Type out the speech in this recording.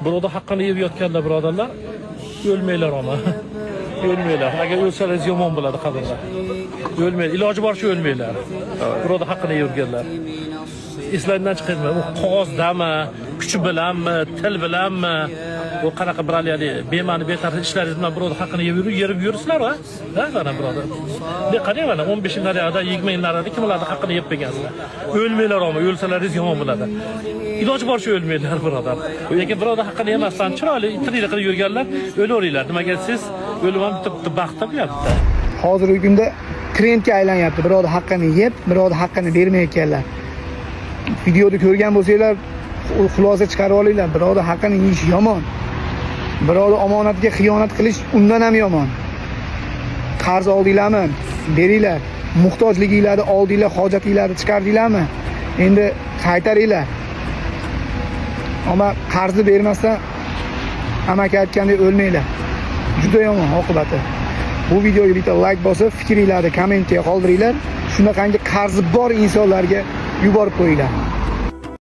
Burada haqqini yeb yotganlar birodarlar, o'lmanglar ama. O'lmanglar. Agar o'lsangiz yomon bo'ladi qadrlar. O'lmanglar. Iloji boricha o'lmanglar. Burada haqqini yurganlar. Eslaridan chiqarma. U qog'ozdami, kuchi bilanmi, til bilanmi, u qanaqa birali bema'ni betartib ishlaringiz bilan birovni haqqini yerib yursizlar va? Ha, mana birodar. Ne qarang mana 15-larida, 20-larida kimlarning haqqini yeb qo'ygansizlar. O'lmanglar ama, o'lsalaringiz yomon bo'ladi. Iloji boricha o'lmanglar birodar. Lekin birovni haqqini yemasdan chiroyli tiriklik qilib yurganlar o'laveringlar. Nimaga siz o'lim ham baxt topyapti. Hozirgi kunda trendga aylanyapti. Birovni haqqini yeb, birovni haqqini bermayotganlar. Videoda ko'rgan bo'lsanglar, xulosa chiqarib olinglar. Birovni haqqini yeyish yomon. Birovni omonatiga xiyonat qilish undan ham yomon. Qarz oldinglarmi? Beringlar. Muhtojliginglarni oldinglar, hojatinglarni chiqardinglarmi? Endi qaytaringlar. Ammo qarzni bermasdan amaki aytgandek o'lmanglar. Juda yomon oqibati. Bu videoga bitta like bosib, fikringizni kommentga qoldiringlar. Shunaqangi qarzi bor insonlarga yuborib qo'yinglar.